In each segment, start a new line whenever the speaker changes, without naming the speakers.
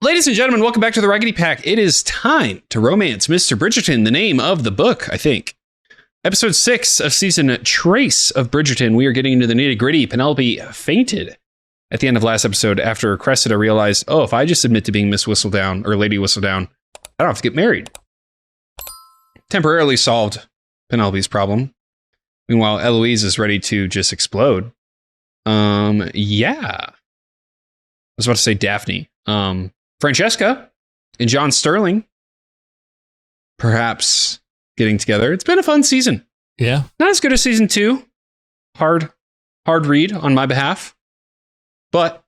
Ladies and gentlemen, welcome back to the Raggedy Pack. It is time to romance Mr. Bridgerton, the name of the book, I think. Episode 6 of season Trace of Bridgerton. We are getting into the nitty-gritty. Penelope fainted at the end of last episode after Cressida realized, oh, if I just admit to being Miss Whistledown, or Lady Whistledown, I don't have to get married. Temporarily solved Penelope's problem. Meanwhile, Eloise is ready to just explode. Yeah. I was about to say Daphne. Francesca and John Sterling perhaps getting together. It's been a fun season.
Yeah.
Not as good as season 2. Hard read on my behalf, but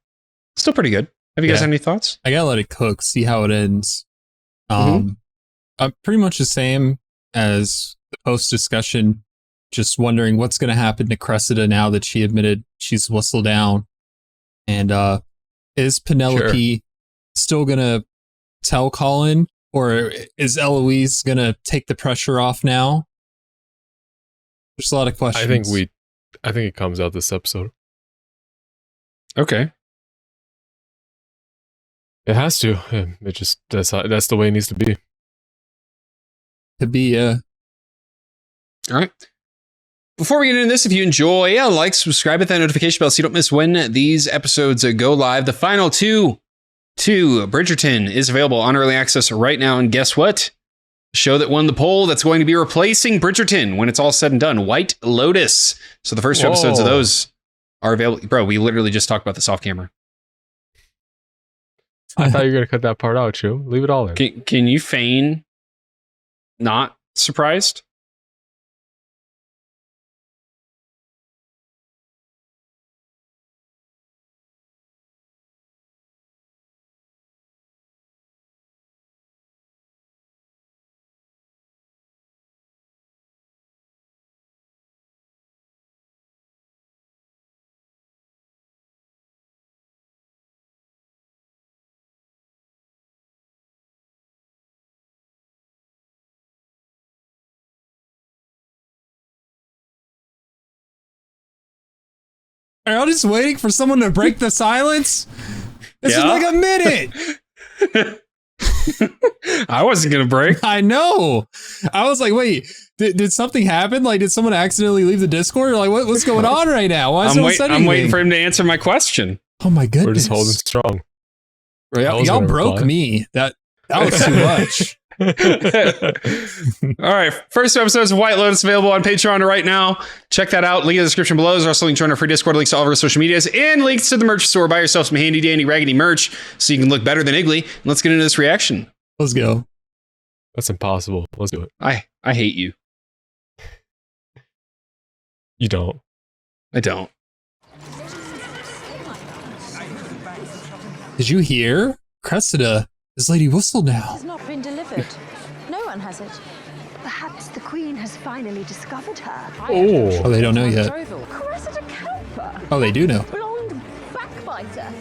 still pretty good. Have you guys had any thoughts?
I gotta let it cook, see how it ends. I'm pretty much the same as the post discussion, just wondering what's going to happen to Cressida now that she admitted she's Whistledown. And is Penelope still going to tell Colin, or is Eloise going to take the pressure off now? There's a lot of questions.
I think it comes out this episode.
Okay.
It has to. It just that's the way it needs to be.
Could be.
All right. Before we get into this, if you enjoy, like, subscribe, hit that notification bell so you don't miss when these episodes go live. The final two to Bridgerton is available on early access right now. And guess what? The show that won the poll that's going to be replacing Bridgerton when it's all said and done. White Lotus. So the first two episodes of those are available. Bro, we literally just talked about this off camera.
I thought you were going to cut that part out, Chew. Leave it all in.
Can you feign not surprised?
Are y'all just waiting for someone to break the silence? This is like a minute.
I wasn't going to break.
I know. I was like, wait, did something happen? Like, did someone accidentally leave the Discord? Or like, what's going on right now? Why is no one saying anything?
I'm waiting for him to answer my question.
Oh my goodness.
We're just holding strong.
Y'all broke me. That was too much.
All right, first two episodes of White Lotus available on Patreon right now. Check that out. Link in the description below. There's also a link to join our free Discord, links to all of our social medias, and links to the merch store. Buy yourself some handy dandy Raggedy merch so you can look better than Iggly. And let's get into this reaction.
Let's go.
That's impossible. Let's do it.
I hate you.
You don't.
I don't.
Did you hear? Cressida is Lady Whistledown.
Has not been delivered. No one has it. Perhaps the Queen has finally discovered her.
Oh, they don't know yet.
Cressida Cowper.
Oh, they do know.
Blonde backbiter.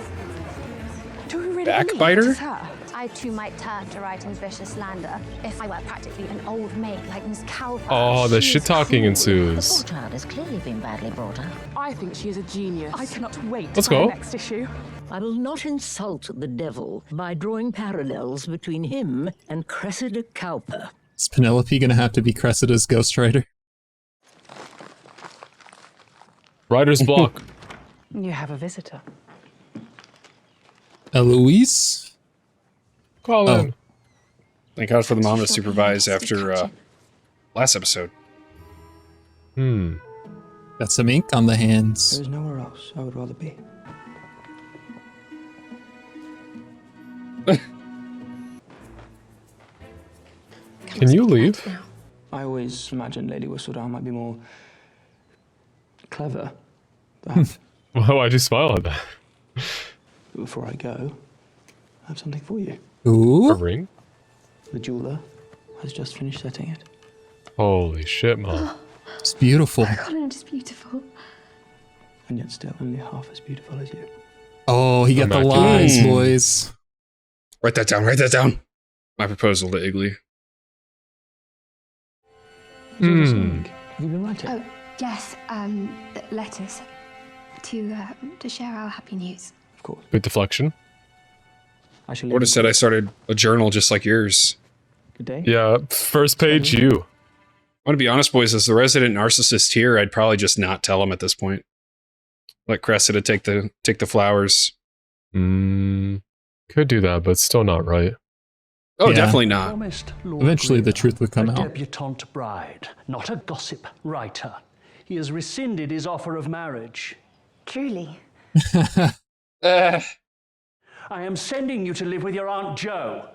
Do we really
Backbiter?
believe it is her? I too might turn to writing vicious slander if I were practically an old maid like Miss Cowper.
Oh, the shit talking
The
ensues.
poor child has clearly been badly brought up.
I think she is a genius. I cannot wait
Let's
for the
go.
next issue.
I will not insult the devil by drawing parallels between him and Cressida Cowper.
Is Penelope gonna have to be Cressida's ghostwriter?
Writer's block.
You have a visitor.
Eloise?
Colin.
Thank God for the mom to supervise after last episode.
Got some ink on the hands.
There's nowhere else I would rather be.
Can you leave?
I always imagined Lady Whistledown might be more clever. But
Why'd you smile at that?
before I go, I have something for you.
A
Ooh.
ring?
The jeweler has just finished setting it.
Holy shit, Mom.
It's beautiful.
Colin, it is beautiful.
And yet still only half as beautiful as you.
Oh, he got the
Immaculate.
lines, boys.
Write that down. Write that down. My proposal to Iggly.
Have you been writing?
Oh, yes, letters to share our happy news.
Of course.
Good deflection.
I shall
I would have said I started a journal just like yours.
Good day.
Yeah, first page, you.
I want to be honest, boys, as the resident narcissist here, I'd probably just not tell him at this point. Let Cressida take the flowers.
Could do that, but still not right.
Oh,
Yeah.
definitely not.
Promised Lord
Eventually the
Greer,
truth would come
a
out.
debutante bride, not a gossip writer. He has rescinded his offer of marriage.
Truly.
I am sending you to live with your Aunt Jo.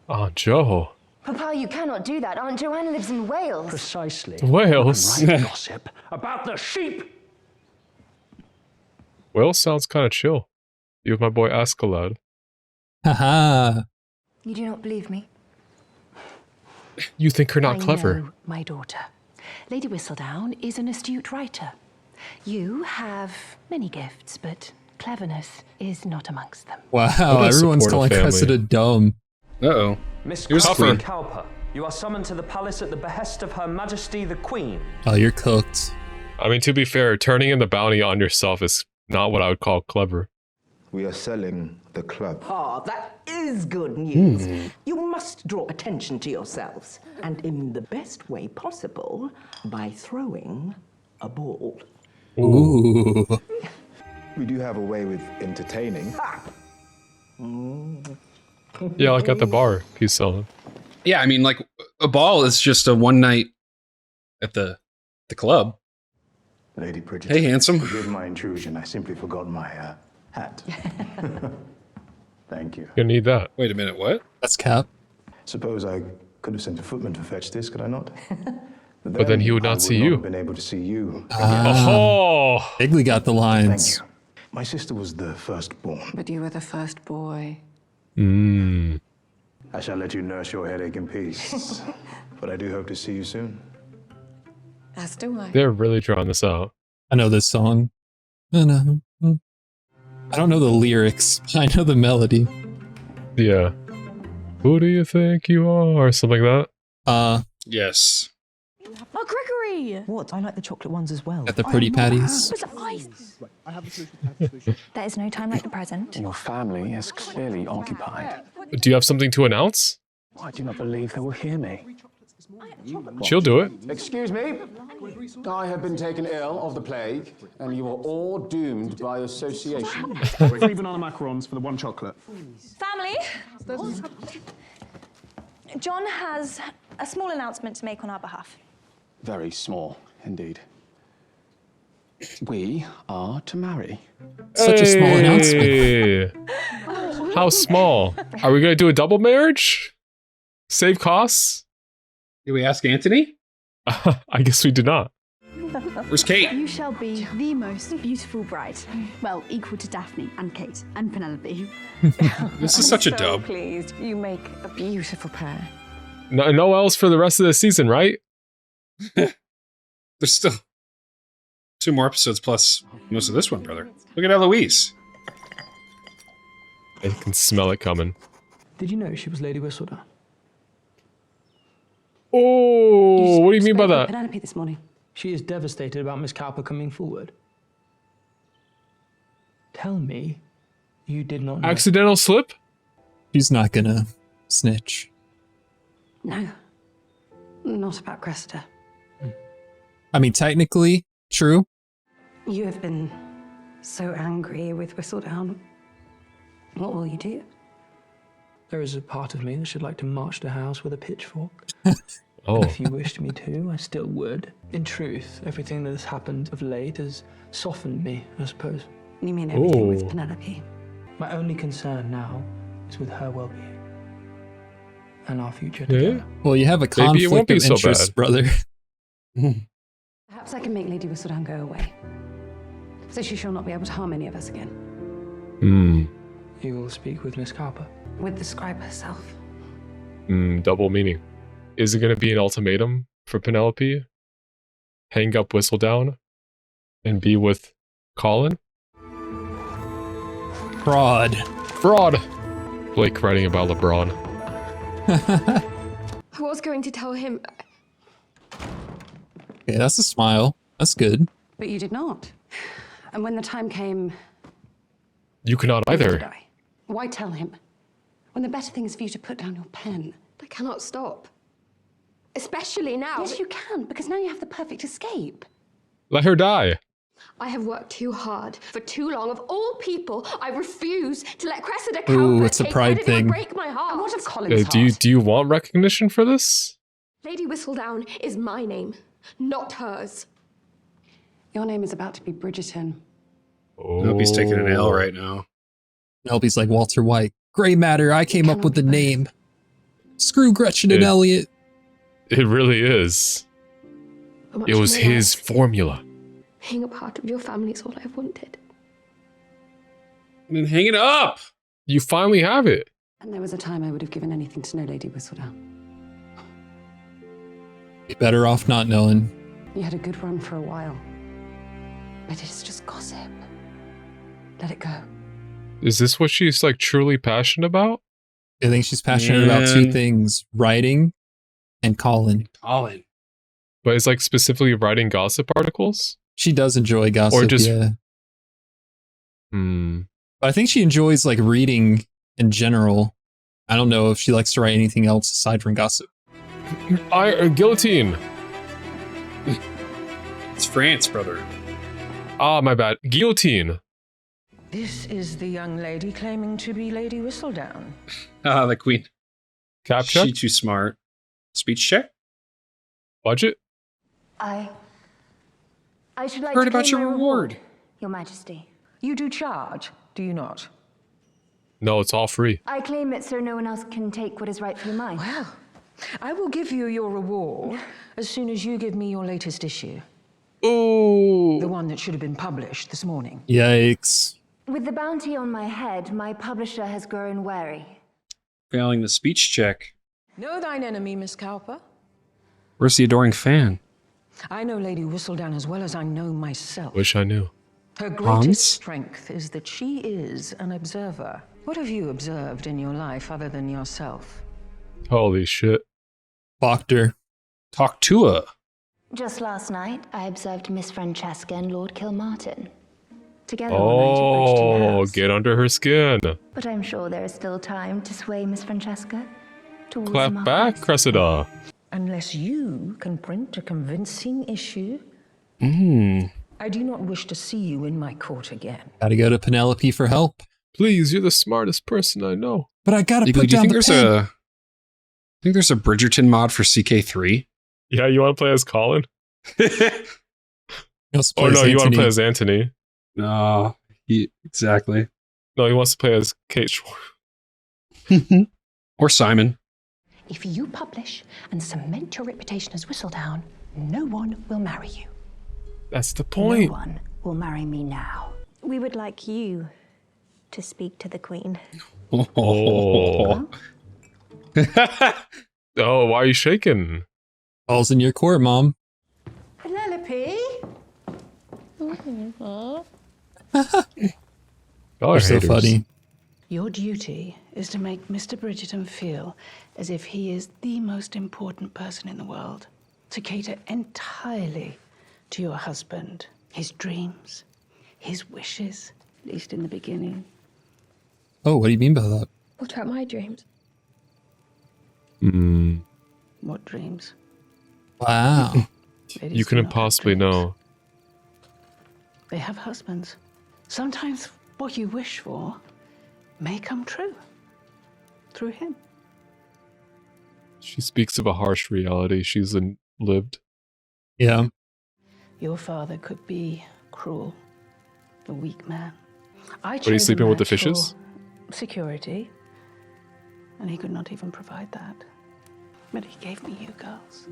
Oh, Joe.
Papa, you cannot do that. Aunt Joanna lives in Wales.
Precisely.
Wales.
Write gossip about the sheep.
Wales sounds kind of chill. You have my boy Askeladd.
Haha.
You do not believe me?
You think her not
I
clever?
know, my daughter. Lady Whistledown is an astute writer. You have many gifts, but cleverness is not amongst them.
Wow,
What a
everyone's
supportive
calling
family.
Cressida dumb.
Uh-oh.
Miss
Here's
Cressida
Queen.
Cowper, you are summoned to the palace at the behest of Her Majesty the Queen.
Oh, you're cooked.
I mean, to be fair, turning in the bounty on yourself is not what I would call clever.
We are selling the club.
Ah, that is good news. You must draw attention to yourselves, and in the best way possible, by throwing a ball.
Ooh.
We do have a way with entertaining.
Yeah, like at the bar, he's selling.
Yeah, I mean, like, a ball is just a one night at the club.
Lady Bridgerton.
Hey, handsome.
Forgive my intrusion. I simply forgot my hat. Thank you.
You're gonna need that.
Wait a minute, what?
That's Cap.
Suppose I could have sent a footman to fetch this, could I not?
But then he would not see you.
Have been able to see you.
Oh,
Bigley got the
Thank
lines.
you. My sister was the firstborn.
But you were the first boy.
I shall let you nurse your headache in peace. But I do hope to see you soon.
As do I.
they're really drawing this out.
I know this song. I don't know the lyrics. I know the melody.
Yeah. Who do you think you are? Something like that.
Yes.
Oh, Gregory!
What? I like the chocolate ones as well.
At the pretty patties.
There is no time like the present.
Your family is clearly occupied.
Do you have something to announce?
I do not believe they will hear me.
She'll do it.
Excuse me? I have been taken ill of the plague, and you are all doomed by association.
3 banana macarons for the 1 chocolate.
Family! John has a small announcement to make on our behalf.
Very small, indeed. We are to marry.
Such a small announcement.
Hey. How small? Are we gonna do a double marriage? Save costs?
Did we ask Anthony?
I guess we did not.
Where's Kate?
You shall be the most beautiful bride. Well, equal to Daphne and Kate and Penelope.
This is such a dub.
Pleased. You make a beautiful pair.
No else for the rest of the season, right?
There's still 2 more episodes plus most of this one, brother. Look at Eloise.
I can smell it coming.
Did you know she was Lady Whistledown?
Oh, what do you mean by that?
Penelope this morning.
She is devastated about Miss Cowper coming forward. Tell me you did not know.
Accidental slip?
She's not gonna snitch.
No. Not about Cressida.
I mean, technically, true.
You have been so angry with Whistledown. What will you do?
There is a part of me that should like to march to house with a pitchfork.
Oh.
And if you wished me to, I still would. In truth, everything that has happened of late has softened me, I suppose.
You mean everything with
Ooh.
Penelope?
My only concern now is with her well-being and our future together.
Yeah.
Well, you have a
Maybe it won't
conflict
be
of
so
interests,
bad.
brother.
Perhaps I can make Lady Whistledown go away. So she shall not be able to harm any of us again.
You will speak with Miss Cowper.
With the scribe herself.
Double meaning. Is it going to be an ultimatum for Penelope? Hang up Whistledown and be with Colin?
Fraud.
Fraud! Blake writing about LeBron.
I was going to tell him,
Okay, that's a smile. That's good.
but you did not. And when the time came,
You cannot
neither
either.
did I. Why tell him? when the better thing is for you to put down your pen.
I cannot stop. Especially now.
Yes, you can, because now you have the perfect escape.
Let her die.
I have worked too hard for too long. Of all people, I refuse to let Cressida
Ooh,
Cowper
it's a
take
pride
credit. It
thing.
would break my heart.
And what of Colin's
Do you want recognition for this?
Lady Whistledown is my name, not hers.
Your name is about to be Bridgerton.
Penelope's taking an L right now.
Penelope's like Walter White. Gray matter, I came up with the name. Screw Gretchen and Elliot.
It really is. It was his formula.
Being a part of your family is all I've wanted.
Then hang it up!
You finally have it.
And there was a time I would have given anything to know Lady Whistledown.
Be better off not knowing.
You had a good run for a while. But it's just gossip. Let it go.
Is this what she's like truly passionate about?
I think she's passionate about two things: writing and Colin.
But it's like specifically writing gossip articles?
She does enjoy gossip,
Or just
yeah. But I think she enjoys like reading in general. I don't know if she likes to write anything else aside from gossip.
Guillotine.
It's France, brother.
Ah, my bad. Guillotine.
This is the young lady claiming to be Lady Whistledown.
Ah, the queen.
Cap check?
She too smart. Speech check?
Budget?
I should like
Heard
to
about
claim
your
my
reward.
Your Majesty.
You do charge, do you not?
No, it's all free.
I claim it so no one else can take what is rightfully mine.
Well, I will give you your reward as soon as you give me your latest issue.
Ooh.
The one that should have been published this morning.
Yikes.
With the bounty on my head, my publisher has grown wary.
Failing the speech check.
Know thine enemy, Miss Cowper.
Where's the adoring fan?
I know Lady Whistledown as well as I know myself.
Wish I knew.
Her greatest
Hans?
strength is that she is an observer. What have you observed in your life other than yourself?
Holy shit.
Proctor.
Talk to her.
Just last night, I observed Miss Francesca and Lord Kilmartin. Together all night at Bridgerton
Oh,
House.
get under her skin.
But I'm sure there is still time to sway Miss Francesca towards
Clap
my
back, Cressida.
Unless you can print a convincing issue, I do not wish to see you in my court again.
Gotta go to Penelope for help.
Please, you're the smartest person I know.
But I gotta
Legally,
put
do you
down
think
the
there's
pen.
a? I think there's a Bridgerton mod for CK3.
Yeah, you want to play as Colin?
He also
Oh
plays
no, you want to
Anthony.
play as Anthony.
No, exactly.
No, he wants to play as Kate Schwartz.
Or Simon.
If you publish and cement your reputation as Whistledown, no one will marry you.
That's the point.
No one will marry me now. We would like you to speak to the Queen.
Oh. Oh, why are you shaking?
All's in your court, Mom.
Penelope?
Oh,
You're so funny.
Your duty is to make Mr. Bridgerton feel as if he is the most important person in the world, to cater entirely to your husband, his dreams, his wishes, at least in the beginning.
Oh, what do you mean by that?
What about my dreams?
What dreams?
Wow.
Ladies
You
do
couldn't
not have
possibly
dreams.
know.
They have husbands. Sometimes what you wish for may come true through him.
She speaks of a harsh reality she's lived.
Yeah.
Your father could be cruel, a weak man. I
But he's
chose a
sleeping with the
match for
fishes?
Security, and he could not even provide that. But he gave me you girls.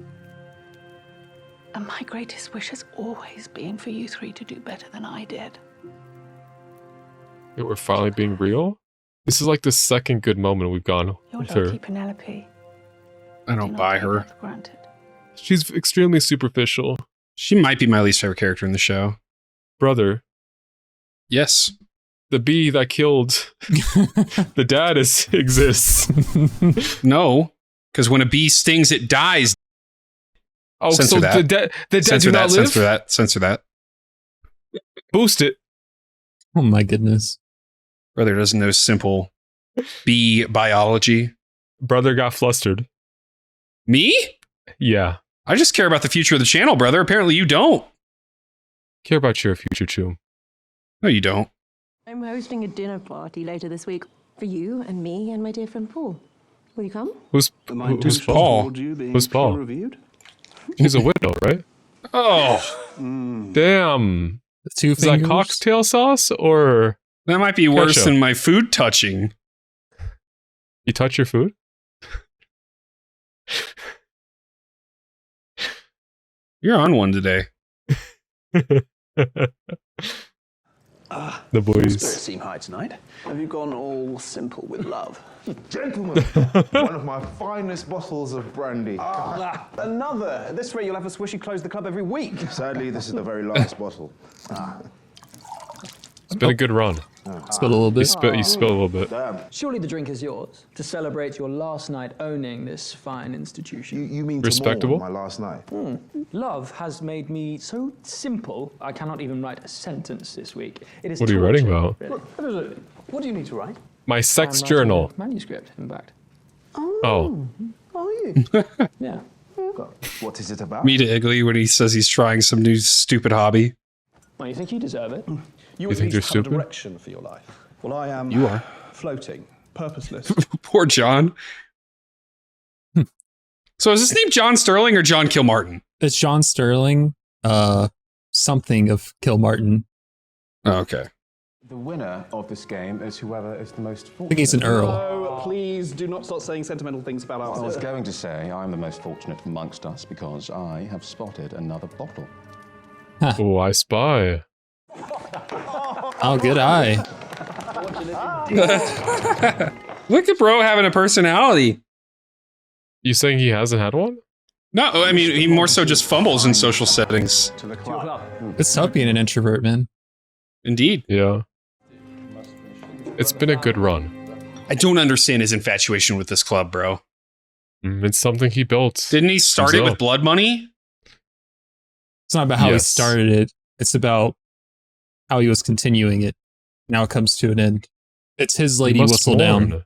And my greatest wish has always been for you three to do better than I did.
We're finally being real? This is like the second good moment we've gone
You're
with
lucky,
her.
Penelope.
I don't buy her.
Granted.
She's extremely superficial.
She might be my least favorite character in the show.
Brother,
Yes.
the bee that killed the dad exists.
No, because when a bee stings, it dies.
Oh,
Censor
so
that.
the dead
Censor
do not
that.
live?
Censor that. Censor that.
Boost it.
Oh my goodness.
Brother doesn't know simple B, biology.
Brother got flustered.
Me?
Yeah.
I just care about the future of the channel, brother. Apparently you don't.
Care about your future, Choom.
No, you don't.
I'm hosting a dinner party later this week for you and me and my dear friend Paul. Will you come?
Who's Paul? Who's Paul? He's a widow, right?
Oh.
Damn.
Two
Is that cocktail sauce or...
That might be worse than my food touching.
You touch your food?
You're on one today.
The boys.
Spirits seem high tonight. Have you gone all simple with love?
Gentlemen, one of my finest bottles of brandy.
Another. At this rate, you'll have us wish you closed the club every week.
Sadly, this is the very last bottle.
It's been a good run.
Spill a little bit.
You spill a little bit.
Surely the drink is yours to celebrate your last night owning this fine institution.
You mean
Respectable?
my last night?
Love has made me so simple, I cannot even write a sentence this week. It is
What are you writing
torture,
about?
really.
What do you need to write?
My sex
I'm writing
journal.
a manuscript, in fact.
Oh.
Are you?
Yeah.
What is it about?
Me to Igley when he says he's trying some new stupid hobby.
Well, you think you deserve it?
You think you're
have a
stupid?
direction for your life. Well, I am.
You are.
Floating, purposeless.
Poor John. So is his name John Sterling or John Kilmartin?
It's John Sterling, something of Kilmartin.
Oh, okay.
The winner of this game is whoever is the most fortunate.
I think he's an Earl.
No, please do not start saying sentimental things about us.
I was going to say I'm the most fortunate amongst us because I have spotted another bottle.
Oh, I spy.
Oh, good eye.
Look at bro having a personality.
You saying he hasn't had one?
No, I mean, he more so just fumbles in social settings.
It's tough being an introvert, man.
Indeed.
Yeah. It's been a good run.
I don't understand his infatuation with this club, bro.
It's something he built.
Didn't he start it with blood money?
It's not about how he started it. It's about how he was continuing it. Now it comes to an end. It's his lady whistle down.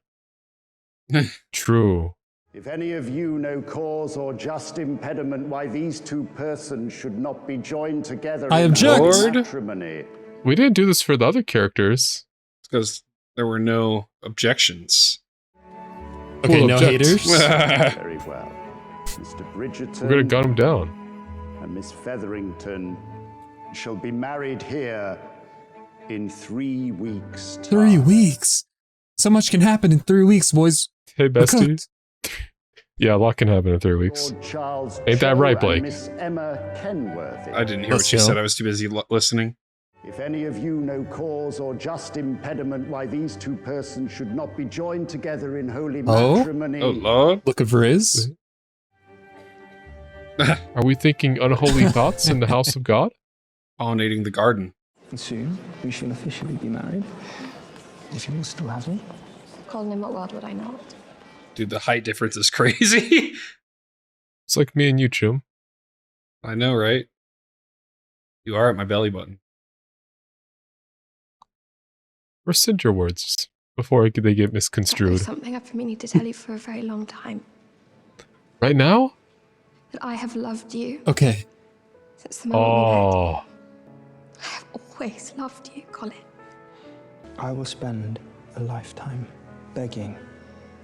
True.
If any of you know cause or just impediment why these two persons should not be joined together
I
in
object.
matrimony.
We didn't do this for the other characters.
It's because there were no objections.
Okay,
We'll
no
object.
haters.
Very well. Mr. Bridgerton
We're gonna gun him down.
and Miss Featherington shall be married here in 3 weeks.
3 weeks. So much can happen in 3 weeks, boys.
Hey, bestie. Yeah, a lot can happen in 3 weeks.
Lord Charles
Ain't that
Cho
right,
and
Blake?
Miss Emma Kenworthy.
I didn't hear what you said. I was too busy listening.
If any of you know cause or just impediment why these two persons should not be joined together in holy matrimony.
Oh, Lord.
Looking for his.
Are we thinking unholy thoughts in the house of God?
Pollinating the garden.
And soon, we shall officially be married. If you will still have me.
Colin, in what world would I not?
Dude, the height difference is crazy.
It's like me and you, Choom.
I know, right? You are at my belly button.
Rescind your words before they get misconstrued.
There's something I've been meaning to tell you for a very long time.
Right now?
That I have loved you.
Okay.
Since the moment we met.
Oh.
I have always loved you, Colin.
I will spend a lifetime begging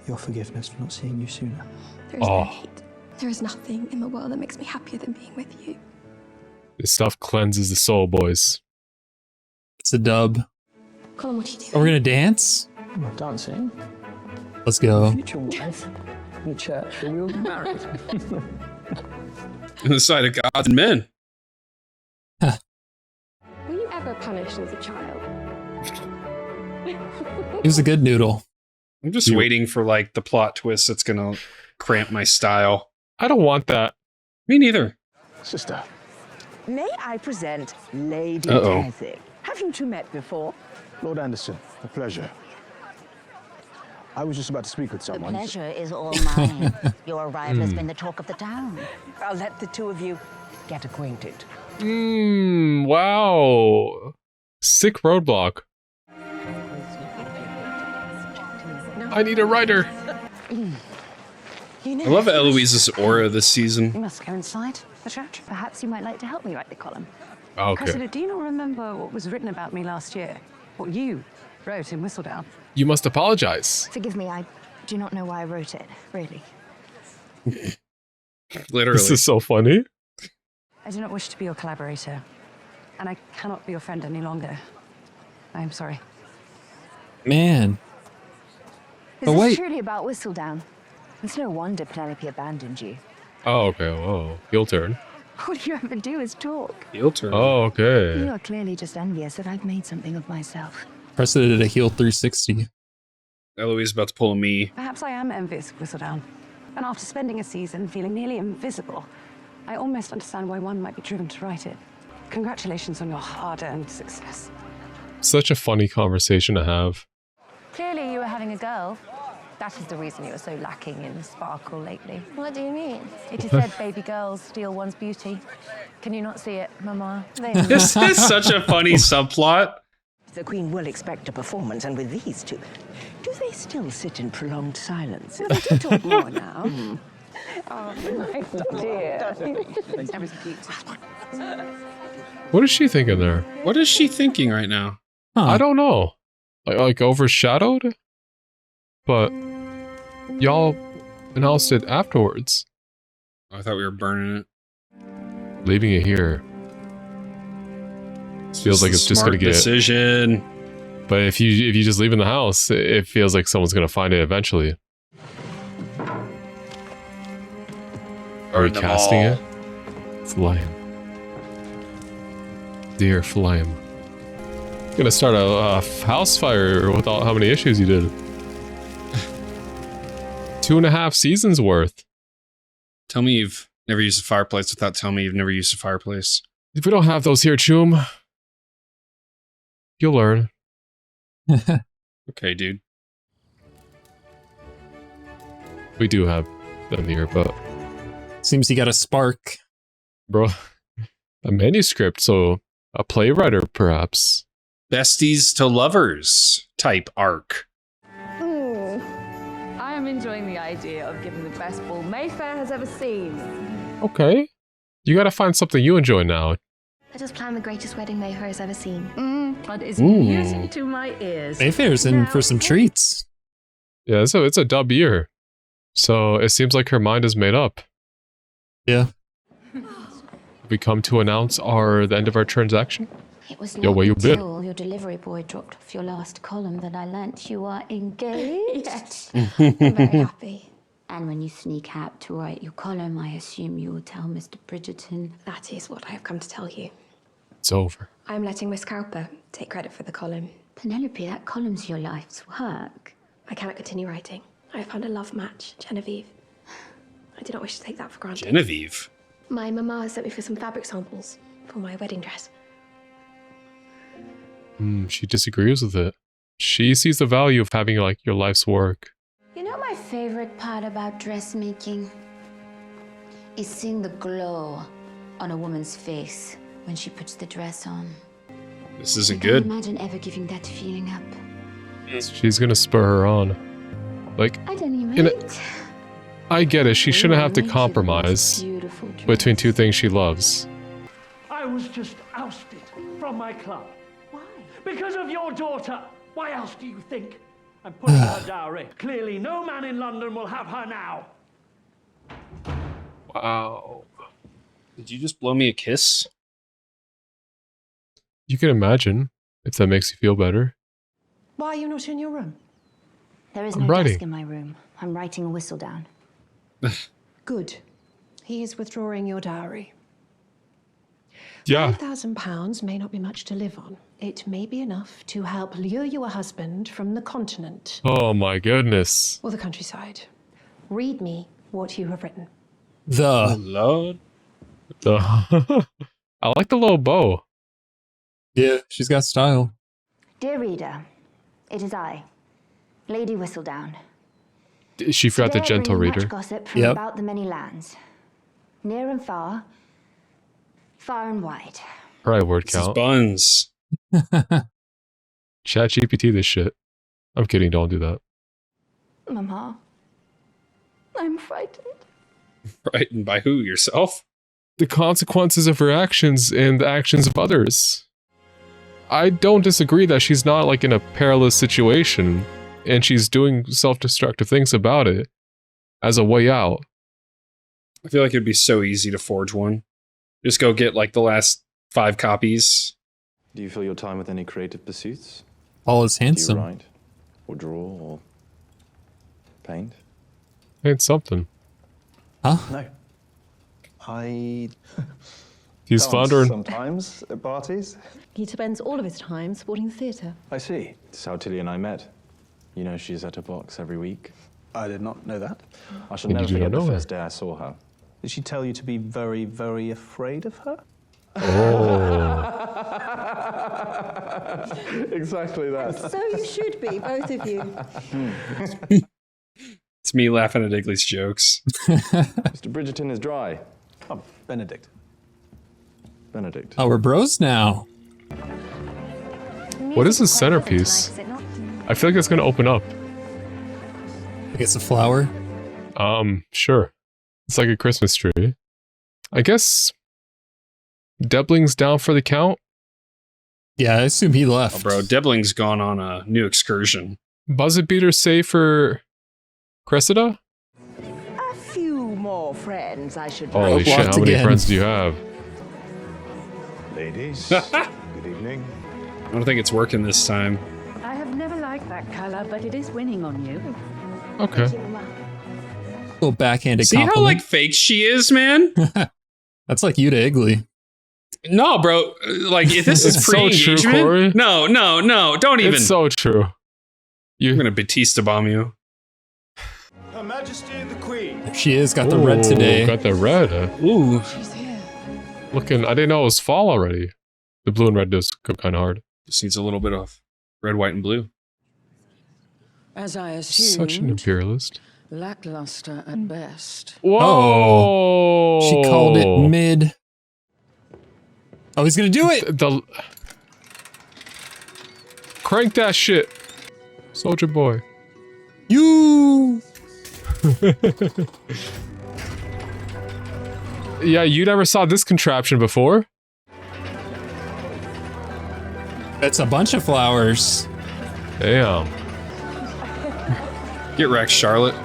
your forgiveness for not seeing you sooner.
There is no hate. There is nothing in the world that makes me happier than being with you.
This stuff cleanses the soul, boys.
It's a dub.
Colin, what are you doing?
Are we gonna dance?
I'm dancing.
Let's go.
Future wife in the church, and we'll be married.
In the sight of gods and men.
Were you ever punished as a child?
He was a good noodle.
I'm just waiting for like the plot twist that's gonna cramp my style.
I don't want that.
Me neither.
Sister.
May I present Lady
Uh-oh.
Desig? Have you two met before?
Lord Anderson, a pleasure. I was just about to speak with
The
someone.
pleasure is all mine. Your arrival has been the talk of the town.
I'll let the two of you get acquainted.
Wow. Sick roadblock. I need a writer.
I love Eloise's aura this
You
season.
must go inside the church.
Perhaps you might like to help me write the column.
Okay.
Cressida, do you not remember what was written about me last year? What you wrote in Whistledown?
You must apologize.
Forgive me, I do not know why I wrote it, really.
Literally.
This is so funny.
I do not wish to be your collaborator, and I cannot be your friend any longer. I am sorry.
Man.
Is
Oh,
this
wait.
truly about Whistledown? It's no wonder Penelope abandoned you.
Oh, okay. Whoa. Heel turn.
All you ever do is talk.
Heel turn.
Oh, okay.
You are clearly just envious that I've made something of myself.
Cressida did a heel 360.
Eloise about to pull a me.
Perhaps I am envious of Whistledown. And after spending a season feeling nearly invisible, I almost understand why one might be driven to write it. Congratulations on your hard-earned success.
Such a funny conversation to have.
Clearly you were having a girl. That is the reason you were so lacking in sparkle lately. What do you mean? It is said baby girls steal one's beauty. Can you not see it, Mama?
This is such a funny subplot.
The Queen will expect a performance, and with these two, do they still sit in prolonged silence?
They do talk more now. Oh, my dear.
What is she thinking there?
What is she thinking right now?
I don't know. Like overshadowed? But y'all announced it afterwards.
I thought we were burning it.
Leaving it here. Feels like it's just
Smart
gonna get
decision.
But if you just leave in the house, it feels like someone's gonna find it eventually. Are we
Burn them
casting
all.
it? Flame. Dear Flame. Gonna start a house fire with all how many issues you did. 2.5 seasons worth.
Tell me you've never used a fireplace without telling me you've never used a fireplace.
If we don't have those here, Choom, you'll learn.
Okay, dude.
We do have them here, but
Seems you got a spark.
bro, a manuscript, so a playwright perhaps.
Besties to lovers type arc.
I am enjoying the idea of giving the best ball Mayfair has ever seen.
Okay. You gotta find something you enjoy now.
Let us plan the greatest wedding Mayfair has ever seen.
That is
Ooh.
music to my ears.
Mayfair's in for some treats.
Yeah, it's a dub year. So it seems like her mind is made up.
Yeah.
We come to announce the end of our transaction.
It was
Yo,
not
where you been?
until your delivery boy dropped off your last column that I learnt you are engaged.
Yes. I'm very happy.
And when you sneak out to write your column, I assume you will tell Mr. Bridgerton.
That is what I have come to tell you.
It's over.
I'm letting Miss Cowper take credit for the column.
Penelope, that column's your life's work.
I cannot continue writing. I have found a love match, Genevieve. I do not wish to take that for granted.
Genevieve.
My mama sent me for some fabric samples for my wedding dress.
She disagrees with it. She sees the value of having like your life's work.
You know my favorite part about dressmaking is seeing the glow on a woman's face when she puts the dress on.
This isn't
I
good.
can't imagine ever giving that feeling up.
She's gonna spur her on. Like,
I don't even
in a-
eat.
I get it. She shouldn't have to compromise between two things she loves.
I was just ousted from my club. Why? Because of your daughter. Why else do you think? I'm putting her dowry. Clearly, no man in London will have her now.
Wow.
Did you just blow me a kiss?
You can imagine if that makes you feel better.
Why are you not in your room?
There is
I'm
no
writing.
desk in my room. I'm writing a whistle down.
Good. He is withdrawing your dowry.
Yeah.
£5,000 may not be much to live on. It may be enough to help lure you a husband from the continent
Oh my goodness.
or the countryside. Read me what you have written.
The
Lord.
I like the little bow.
Yeah, she's got style.
Dear reader, it is I, Lady Whistledown.
She forgot the
Today I bring
gentle
you
reader.
Much gossip from
Yep.
about the many lands, near and far, far and wide.
Right, word
This is
count.
buns.
Chat GPT this shit. I'm kidding, don't do that.
Mama, I'm frightened.
Frightened by who? Yourself?
The consequences of her actions and the actions of others. I don't disagree that she's not like in a perilous situation and she's doing self-destructive things about it as a way out.
I feel like it'd be so easy to forge one. Just go get like the last 5 copies.
Do you fill your time with any creative pursuits?
Paul is handsome.
Do you write, or draw, or paint?
Paint something.
Huh?
No. I...
He's
dance
floundering.
sometimes at parties.
He spends all of his time supporting the theatre.
I see.
It's how Tilly and I met. You know, she's at her box every week.
I did not know that.
I shall never forget the first day I saw her.
Did she tell you to be very, very afraid of her?
Oh.
Exactly that.
So you should be, both of you.
It's me laughing at Igley's jokes.
Mr. Bridgerton is dry.
Oh, Benedict.
Benedict.
Oh, we're bros now.
What is this centerpiece? I feel like it's gonna open up.
I guess a flower?
Sure. It's like a Christmas tree. I guess Debling's down for the count.
Yeah, I assume he left.
Oh, bro, Debling's gone on a new excursion.
Buzz it beater say for Cressida?
A few more friends, I should
Holy shit, how many friends do you have?
Ladies, good evening.
I don't think it's working this time.
I have never liked that color, but it is winning on you.
Okay.
Little backhanded
See
compliment.
how like fake she is, man?
That's like you to Igley.
No, bro. Like if this is
It's so true,
pre-engagement,
Corey.
no, don't even.
It's so true.
I'm gonna Batista bomb you.
Her Majesty the Queen.
There she is, got the red
Ooh,
today.
Got the red.
Ooh.
Looking, I didn't know it was fall already. The blue and red does go kind of hard.
Just needs a little bit of red, white, and blue.
As I assumed,
Such an imperialist.
lackluster at best.
Whoa!
She called it mid. Oh, he's gonna do it!
Crank that shit. Soldier boy.
You!
Yeah, you never saw this contraption before?
That's a bunch of flowers.
Damn.
Get wrecked, Charlotte.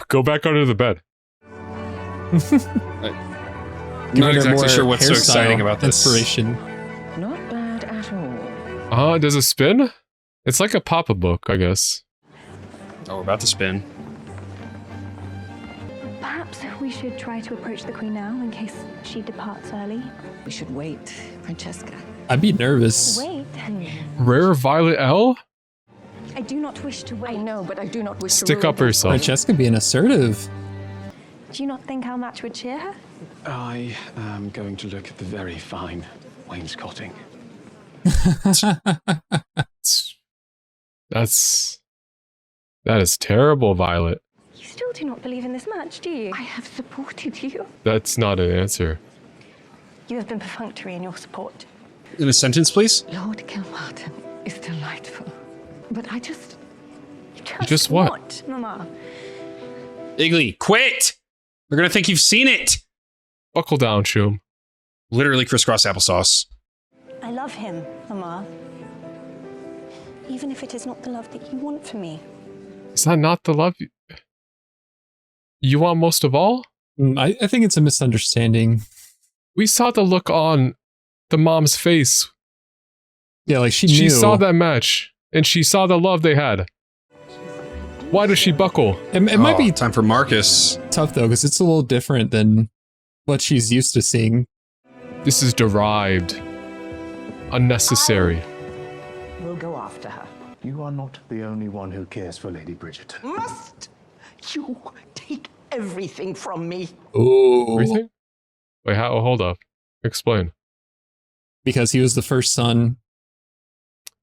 Go back under the bed.
I'm not exactly sure what's so exciting about this.
Inspiration.
Not bad at all.
Does it spin? It's like a pop-up book, I guess.
Oh, we're about to spin.
Perhaps we should try to approach the Queen now in case she departs early.
We should wait, Francesca.
I'd be nervous.
Wait.
Rare Violet L?
I do not wish to wait.
I know, but I do not wish to
Stick up for yourself.
Francesca being assertive.
Do you not think our match would cheer her?
I am going to look at the very fine wainscoting.
That is terrible, Violet.
You still do not believe in this match, do you?
I have supported you.
That's not an answer.
You have been perfunctory in your support.
In a sentence, please.
Lord Kilmartin is delightful, but I just...
Just what?
Mama?
Igley, quit! They're gonna think you've seen it!
Buckle down, Shum.
Literally crisscross applesauce.
I love him, Mama. Even if it is not the love that you want for me.
Is that not the love you want most of all?
I think it's a misunderstanding.
We saw the look on the mom's face.
Yeah, like she
She
knew.
saw that match, and she saw the love they had. Why does she buckle?
It might be
time for Marcus.
Tough though, because it's a little different than what she's used to seeing.
This is derived. Unnecessary.
We'll go after her.
You are not the only one who cares for Lady Bridgerton.
Must you take everything from me?
Ooh.
Everything? Wait, how? Hold up. Explain.
Because he was the first son,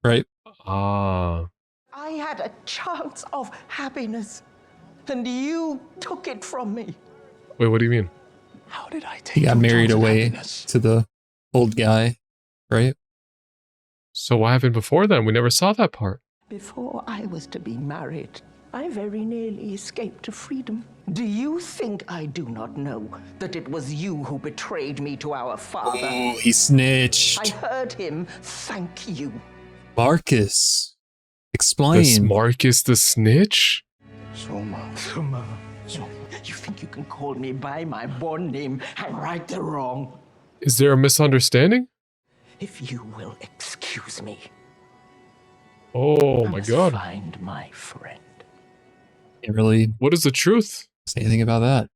right?
Ah.
I had a chance of happiness, and you took it from me.
Wait, what do you mean?
How did I take
He got
your
married
chance of
away
happiness?
to the old guy, right?
So what happened before then? We never saw that part.
Before I was to be married, I very nearly escaped to freedom. Do you think I do not know that it was you who betrayed me to our father?
Oh, he snitched.
I heard him thank you.
Marcus, explain.
Marcus the snitch?
Soma. You think you can call me by my born name and right the wrong?
Is there a misunderstanding?
If you will excuse me.
Oh my god.
Find my friend.
Can't really.
What is the truth?
Say anything about that.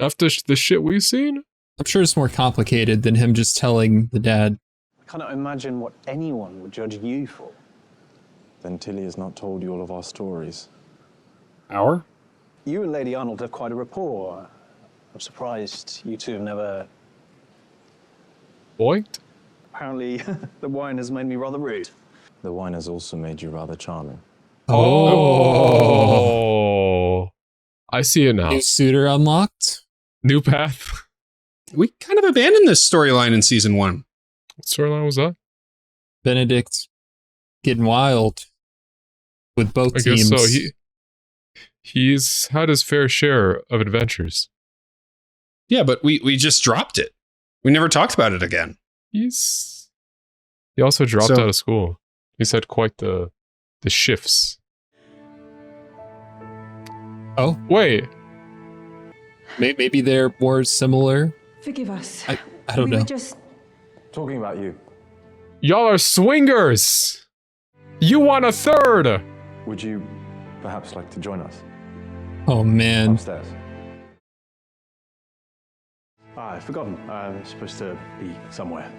After the shit we've seen?
I'm sure it's more complicated than him just telling the dad.
I cannot imagine what anyone would judge you for. Then Tilly has not told you all of our stories.
Our?
You and Lady Arnold have quite a rapport. I'm surprised you two have never...
Boinked?
Apparently, the wine has made me rather rude. The wine has also made you rather charming.
Oh. I see it now.
New suitor unlocked.
New path.
We kind of abandoned this storyline in season 1.
What storyline was that?
Benedict getting wild with both
I
teams.
guess so. He's had his fair share of adventures.
Yeah, but we just dropped it. We never talked about it again.
He also dropped out of school. He's had quite the shifts.
Oh,
wait.
Maybe they're more similar.
Forgive us.
I don't know.
Were just
talking about you.
Y'all are swingers. You want a third.
Would you perhaps like to join us?
Oh man.
Upstairs. I've forgotten. I'm supposed to be somewhere.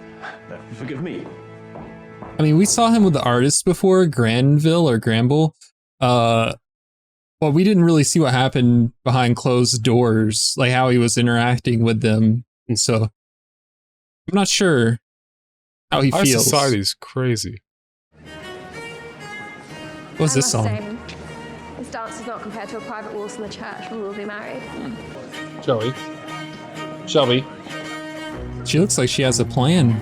Forgive me.
I mean, we saw him with the artist before, Granville or Granville. Well, we didn't really see what happened behind closed doors, like how he was interacting with them. And so I'm not sure how he
Our
feels.
society's crazy.
What's this song?
This dance does not compare to a private waltz in the church when we'll be married.
Joey. Shelby.
She looks like she has a plan.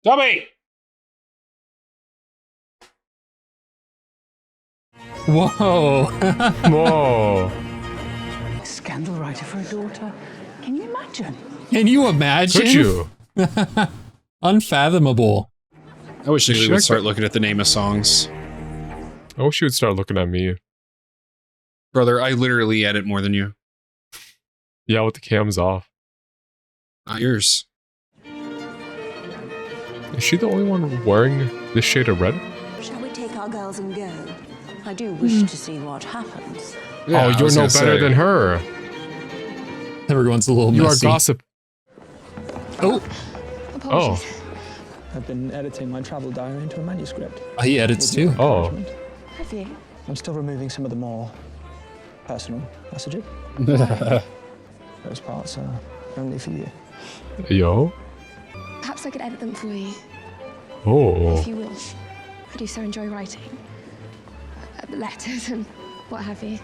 Shelby!
Whoa.
Whoa.
A scandal writer for a daughter. Can you imagine?
Can you imagine?
Could you?
Unfathomable.
I wish Haley would start looking at the name of songs.
I wish you would start looking at me.
Brother, I literally edit more than you.
Yeah, with the cams off.
Not yours.
Is she the only one wearing this shade of red?
Shall we take our girls and go? I do wish to see what happens.
Oh,
Yeah, I
you're
was
no
gonna
better
say.
than her.
Everyone's a little
You
messy.
are gossip.
Oh.
Apologies.
I've been editing my travel diary into a manuscript.
Oh, he edits too.
Oh.
Have you?
I'm still removing some of the more personal messages. Those parts are only for you.
Yo.
Perhaps I could edit them for you,
Oh.
if you wish. I do so enjoy writing. Letters and what have you.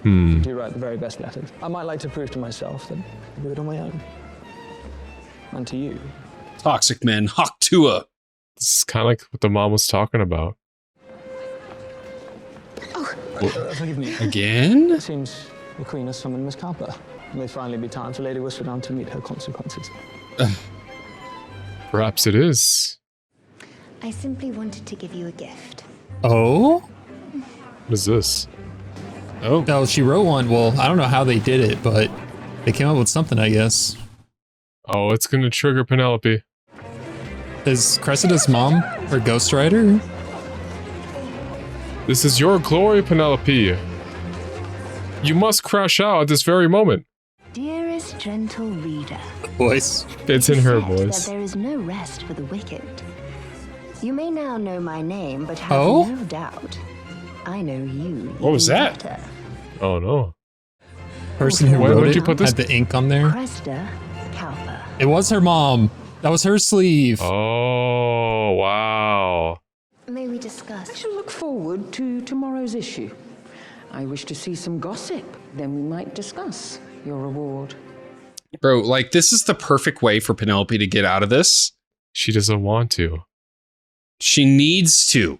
You do write the very best letters. I might like to prove to myself that I do it on my own. And to you.
Toxic men, Hawk Tua.
This is kind of like what the mom was talking about.
Forgive me.
Again?
It seems the Queen has summoned Miss Cowper. It may finally be time for Lady Whistledown to meet her consequences.
Perhaps it is.
I simply wanted to give you a gift.
Oh?
What is this?
Oh. No, she wrote one. Well, I don't know how they did it, but they came up with something, I guess.
Oh, it's gonna trigger Penelope.
Is Cressida's mom her ghostwriter?
This is your glory, Penelope. You must crash out at this very moment.
Dearest gentle reader.
Voice.
It's in her
That
voice.
there is no rest for the wicked. You may now know my name, but have
Oh?
no doubt I know you.
What was
even
that?
better.
Oh no.
Person who
Why
wrote
would
it
you put this?
had the ink on there.
Cressida Cowper.
It was her mom. That was her sleeve.
Oh wow.
May we discuss?
I shall look forward to tomorrow's issue. I wish to see some gossip. Then we might discuss your reward.
Bro, like, this is the perfect way for Penelope to get out of this.
She doesn't want to.
She needs to.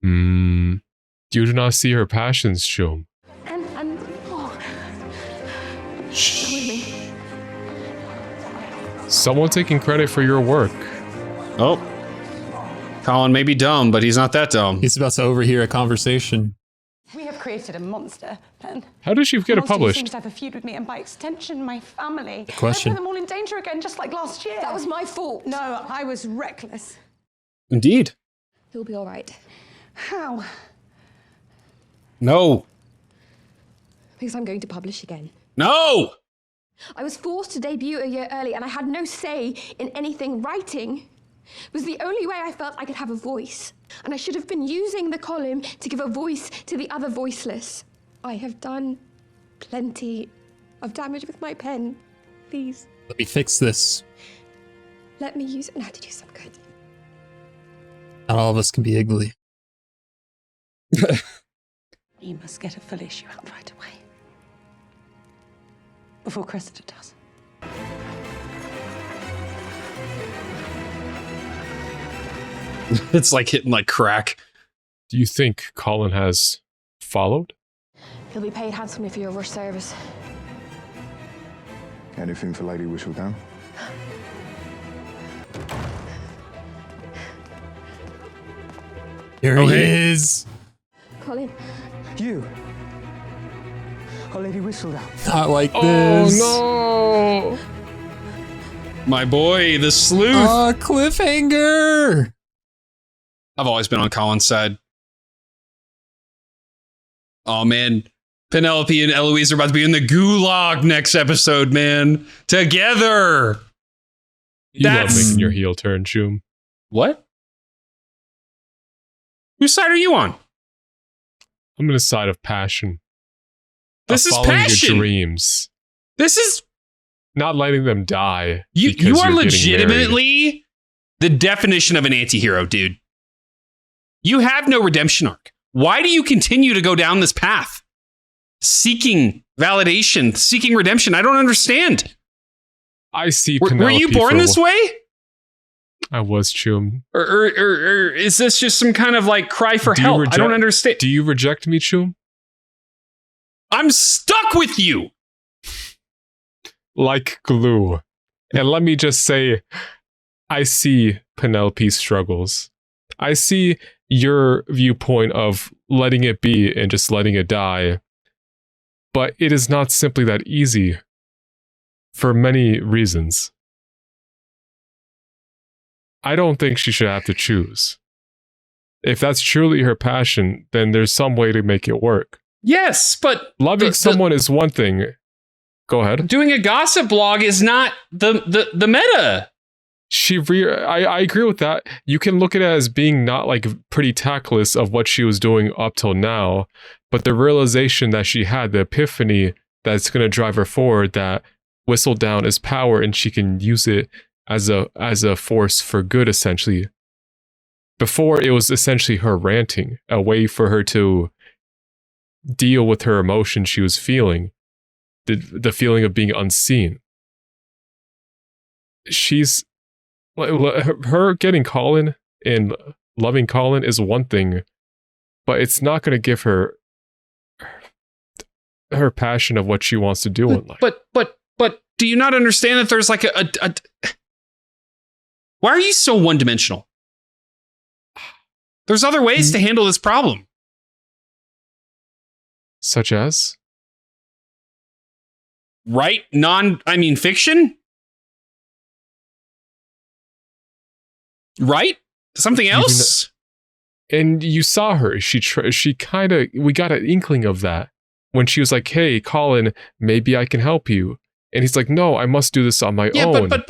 You do not see her passions, Shum.
And oh. Come with me.
Someone taking credit for your work.
Oh. Colin may be dumb, but he's not that dumb.
He's about to overhear a conversation.
We have created a monster, and
How did she get it published?
seems to have a feud with me, and by extension, my family.
Question.
I put them all in danger again, just like last year.
That was my fault.
No, I was reckless.
Indeed.
He'll be all right.
How?
No.
Because I'm going to publish again.
No!
I was forced to debut a year early, and I had no say in anything. Writing was the only way I felt I could have a voice. And I should have been using the column to give a voice to the other voiceless. I have done plenty of damage with my pen. Please,
Let me fix this.
let me use it now to do some good.
Not all of us can be Iggly.
You must get a full issue out right away. Before Cressida does.
It's like hitting like crack.
Do you think Colin has followed?
He'll be paid handsomely for your rush service.
Anything for Lady Whistledown?
Here he is.
Colin.
You. Oh, Lady Whistledown.
Not like this.
Oh, no.
My boy, the sleuth.
Cliffhanger.
I've always been on Colin's side. Oh, man. Penelope and Eloise are about to be in the gulag next episode, man. Together.
You love making your heel turn, Shum.
What? Whose side are you on?
I'm on the side of passion.
This
of
is
following
passion.
Your dreams.
This is
not letting them die.
You
because
are
you're getting married.
legitimately the definition of an anti-hero, dude. You have no redemption arc. Why do you continue to go down this path? Seeking validation, seeking redemption. I don't understand.
I see.
Were you born this way?
I was, Chum.
Or is this just some kind of like cry for help? I don't understand.
Do you reject me, Chum?
I'm stuck with you.
Like glue. And let me just say, I see Penelope's struggles. I see your viewpoint of letting it be and just letting it die. But it is not simply that easy for many reasons. I don't think she should have to choose. If that's truly her passion, then there's some way to make it work.
Yes, but
loving someone is one thing. Go ahead.
Doing a gossip blog is not the meta.
I agree with that. You can look at it as being not like pretty tactless of what she was doing up till now, but the realization that she had, the epiphany that's going to drive her forward, that Whistledown is power and she can use it as a force for good, essentially. Before, it was essentially her ranting, a way for her to deal with her emotion she was feeling, the feeling of being unseen. She's her getting Colin and loving Colin is one thing, but it's not going to give her passion of what she wants to do in life.
But do you not understand that there's like a why are you so one-dimensional? There's other ways to handle this problem.
Such as?
Right? Fiction? Right? Something else?
And you saw her. She kind of, we got an inkling of that when she was like, "Hey, Colin, maybe I can help you." And he's like, "No, I must do this on my own."
But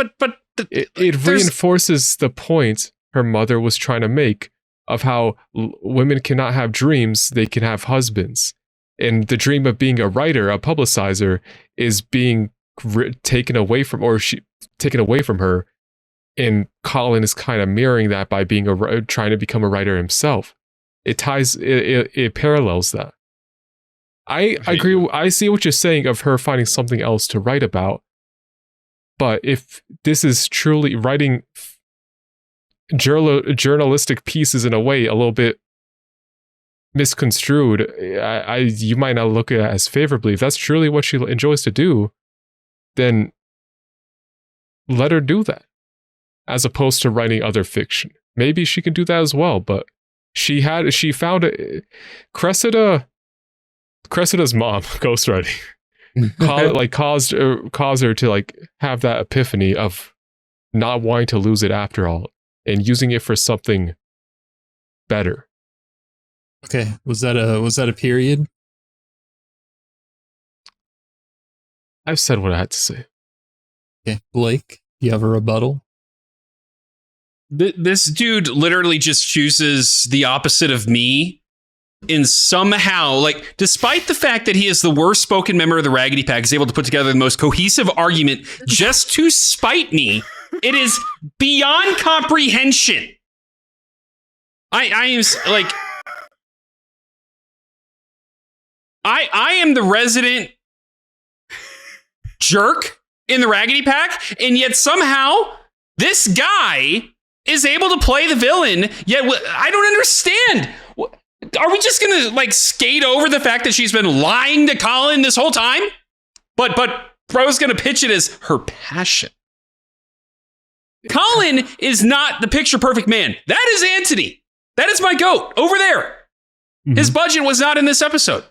it reinforces the point her mother was trying to make of how women cannot have dreams, they can have husbands. And the dream of being a writer, a publicizer, is being taken away from her. And Colin is kind of mirroring that by being trying to become a writer himself. It parallels that. I agree. I see what you're saying of her finding something else to write about, But if this is truly writing journalistic pieces in a way a little bit misconstrued, you might not look at it as favorably. If that's truly what she enjoys to do, then let her do that, as opposed to writing other fiction. Maybe she can do that as well, but she found it. Cressida's mom, ghostwriting, caused her to like have that epiphany of not wanting to lose it after all and using it for something better.
Okay, was that a period?
I've said what I had to say.
Okay, Blake, do you have a rebuttal?
This dude literally just chooses the opposite of me. And somehow, like, despite the fact that he is the worst spoken member of the Raggedy Pack, is able to put together the most cohesive argument just to spite me. It is beyond comprehension. I am like, I am the resident jerk in the Raggedy Pack, and yet somehow this guy is able to play the villain. Yet I don't understand. Are we just gonna like skate over the fact that she's been lying to Colin this whole time? But bro's gonna pitch it as her passion. Colin is not the picture perfect man. That is Anthony. That is my goat over there. Mm-hmm. His budget was not in this episode.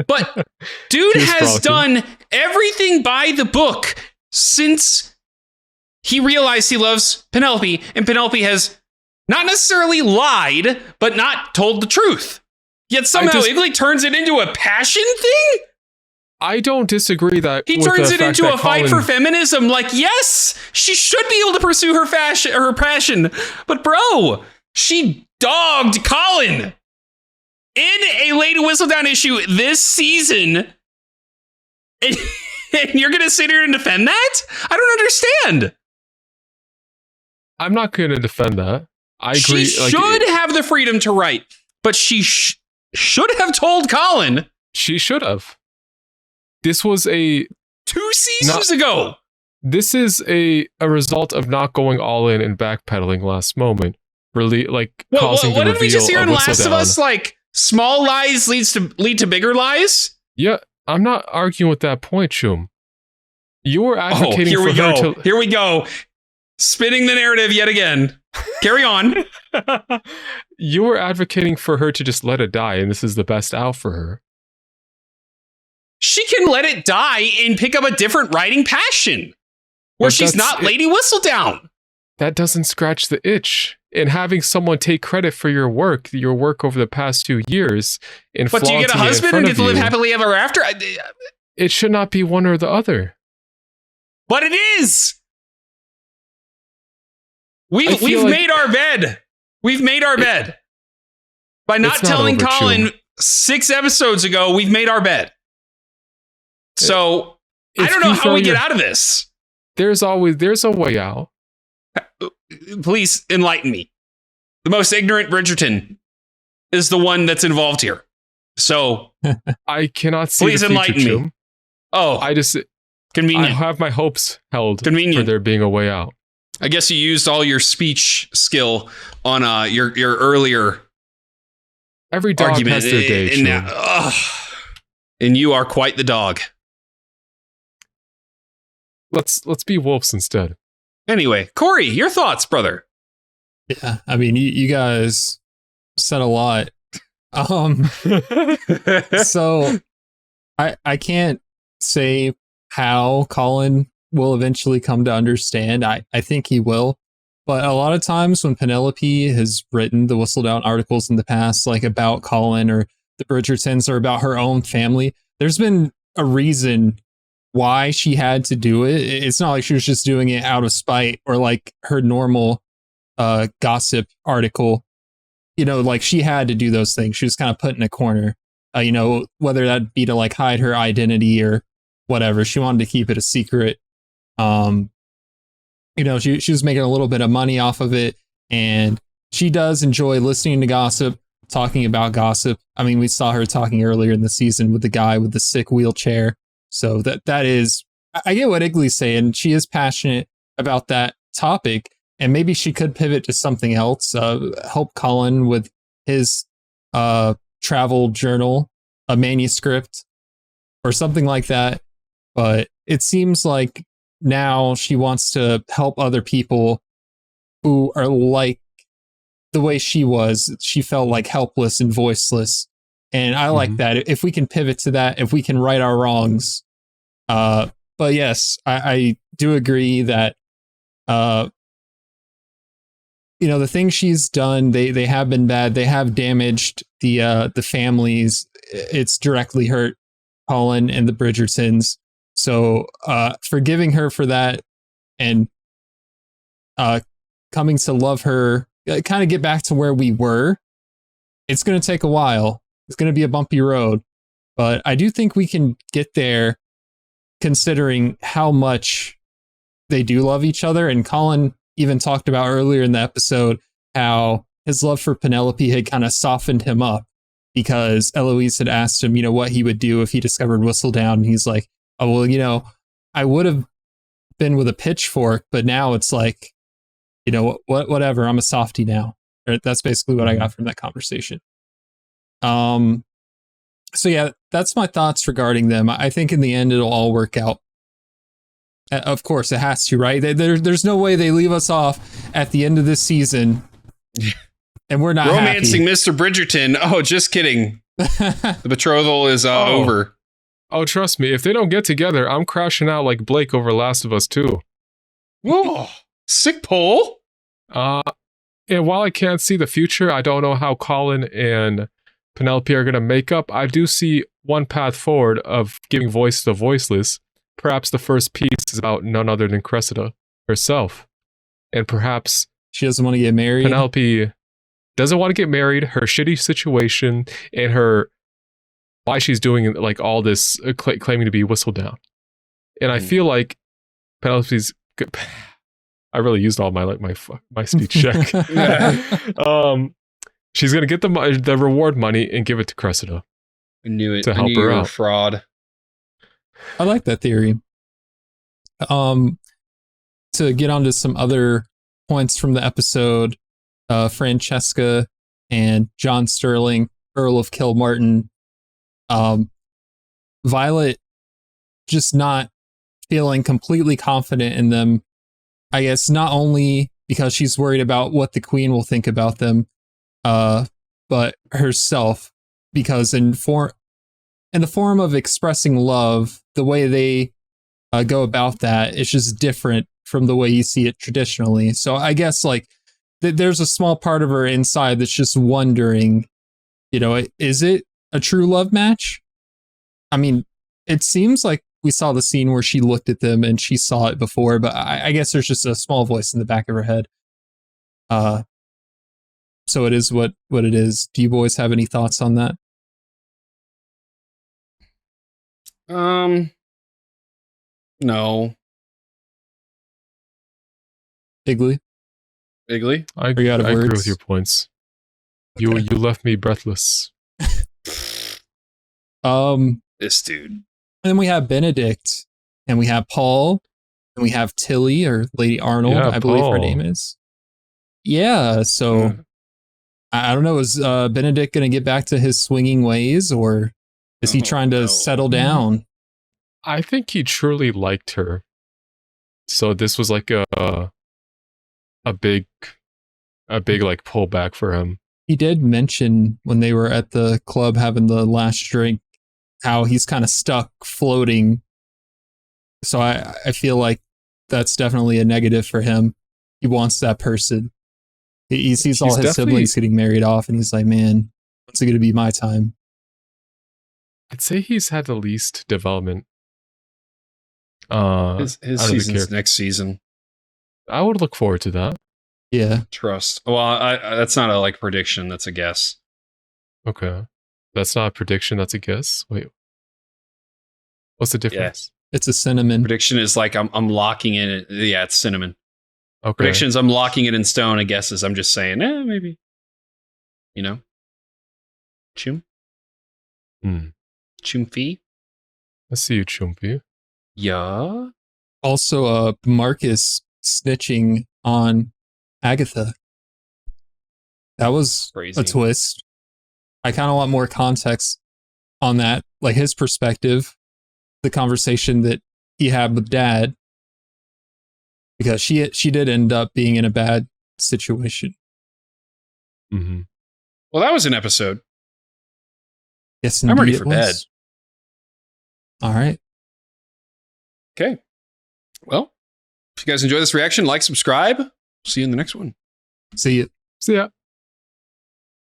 But dude has done everything by the book since he realized he loves Penelope, and Penelope has not necessarily lied, but not told the truth. Yet somehow Igley turns it into a passion thing?
I don't disagree that
he turns it into a fight for feminism. Like, yes, she should be able to pursue her passion. But bro, she dogged Colin in a Lady Whistledown issue this season. And you're going to sit here and defend that? I don't understand.
I'm not going to defend that. I agree.
She should have the freedom to write, but she should have told Colin.
She should have. This was 2
seasons ago.
This is a result of not going all in and backpedaling last moment. Really, like causing the reveal. What did we just hear in Last of Us?
Like, small lies lead to bigger lies?
Yeah, I'm not arguing with that point, Shum. You were advocating for her to...
Here we go. Spinning the narrative yet again. Carry on.
You were advocating for her to just let it die, and this is the best out for her.
She can let it die and pick up a different writing passion where she's not Lady Whistledown.
That doesn't scratch the itch. And having someone take credit for your work over the past 2 years,
but do you get a husband and get to live happily ever after?
It should not be one or the other.
But it is. We've made our bed. We've made our bed. By not telling Colin 6 episodes ago, we've made our bed. So I don't know how we get out of this.
There's a way out.
Please enlighten me. The most ignorant Bridgerton is the one that's involved here. So
I cannot see.
Please enlighten me. Oh, convenient.
I have my hopes held for
Convenient.
there being a way out.
I guess you used all your speech skill on your earlier
Every dog
argument.
has their day.
And you are quite the dog.
Let's be wolves instead.
Anyway, Corey, your thoughts, brother?
Yeah, I mean, you guys said a lot. So I can't say how Colin will eventually come to understand. I think he will. But a lot of times when Penelope has written the Whistledown articles in the past, like about Colin or the Bridgertons or about her own family, there's been a reason why she had to do it. It's not like she was just doing it out of spite or like her normal gossip article. You know, like she had to do those things. She was kind of put in a corner, you know, whether that be to like hide her identity or whatever. She wanted to keep it a secret. You know, she was making a little bit of money off of it, and she does enjoy listening to gossip, talking about gossip. I mean, we saw her talking earlier in the season with the guy with the sick wheelchair. So that is I get what Igley's saying. She is passionate about that topic, and maybe she could pivot to something else. Help Colin with his travel journal, a manuscript, or something like that. But it seems like now she wants to help other people who are like the way she was. She felt like helpless and voiceless. And I like that. If we can pivot to that, if we can right our wrongs. But yes, I do agree that, the things she's done, they have been bad. They have damaged the families. It's directly hurt Colin and the Bridgertons. So, forgiving her for that and, coming to love her, kind of get back to where we were. It's going to take a while. It's going to be a bumpy road, but I do think we can get there, considering how much they do love each other. And Colin even talked about earlier in the episode how his love for Penelope had kind of softened him up, because Eloise had asked him, what he would do if he discovered Whistledown. And he's like, oh, well, I would have been with a pitchfork, but now it's like, whatever, I'm a softie now. That's basically what I got from that conversation. So yeah, that's my thoughts regarding them. I think in the end, it'll all work out. Of course it has to, right? There's no way they leave us off at the end of this season and we're not
romancing
happy.
Mr. Bridgerton. Oh, just kidding. The betrothal is over.
Oh, trust me, if they don't get together, I'm crashing out like Blake over Last of Us 2.
Whoa, sick poll.
And while I can't see the future, I don't know how Colin and Penelope are going to make up. I do see one path forward of giving voice to the voiceless. Perhaps the first piece is about none other than Cressida herself. And perhaps
she doesn't want to get married.
Penelope doesn't want to get married, her shitty situation, and her why she's doing like all this claiming to be Whistledown. And I feel like Penelope's I really used all my speech check. She's gonna get the reward money and give it to Cressida.
I knew it.
To help
I knew
her
you were
out.
a fraud.
I like that theory. To get onto some other points from the episode, Francesca and John Sterling, Earl of Kilmartin, Violet just not feeling completely confident in them. I guess not only because she's worried about what the Queen will think about them, but herself, because in the form of expressing love, the way they go about that is just different from the way you see it traditionally. So I guess like there's a small part of her inside that's just wondering, is it a true love match? I mean, it seems like we saw the scene where she looked at them and she saw it before, but I guess there's just a small voice in the back of her head. So it is what it is. Do you boys have any thoughts on that?
No.
Igley?
I
Are you out of
agree
words?
with your points. You left me breathless.
This dude.
And then we have Benedict, and we have Paul, and we have Tilly, or Lady Arnold,
Yeah,
I believe her
Paul.
name is. Yeah, so I don't know, is Benedict going to get back to his swinging ways, or is he trying to settle down?
I think he truly liked her. So this was like a big like pullback for him.
He did mention when they were at the club having the last drink how he's kind of stuck floating. So I feel like that's definitely a negative for him. He wants that person. He sees all his siblings getting married off, and he's like, man, when's it going to be my time?
I'd say he's had the least development.
His season's next season.
I would look forward to that.
Yeah.
Trust. Well, I that's not a prediction. That's a guess.
Okay. That's not a prediction. That's a guess. Wait. What's the difference?
It's a cinnamon.
Prediction is like I'm locking in it. Yeah, it's cinnamon.
Okay.
Predictions, I'm locking it in stone. A guess is I'm just saying, maybe. Chum? Chumfee?
I see you, Chumpy.
Yeah.
Also, Marcus snitching on Agatha. That was
Crazy.
a twist. I kind of want more context on that, like his perspective, the conversation that he had with Dad, because she did end up being in a bad situation.
Mm-hmm.
Well, that was an episode.
Yes,
I'm ready
indeed
for
it
bed.
was. All right.
Okay. Well, if you guys enjoy this reaction, like, subscribe. See you in the next one.
See you.
See ya.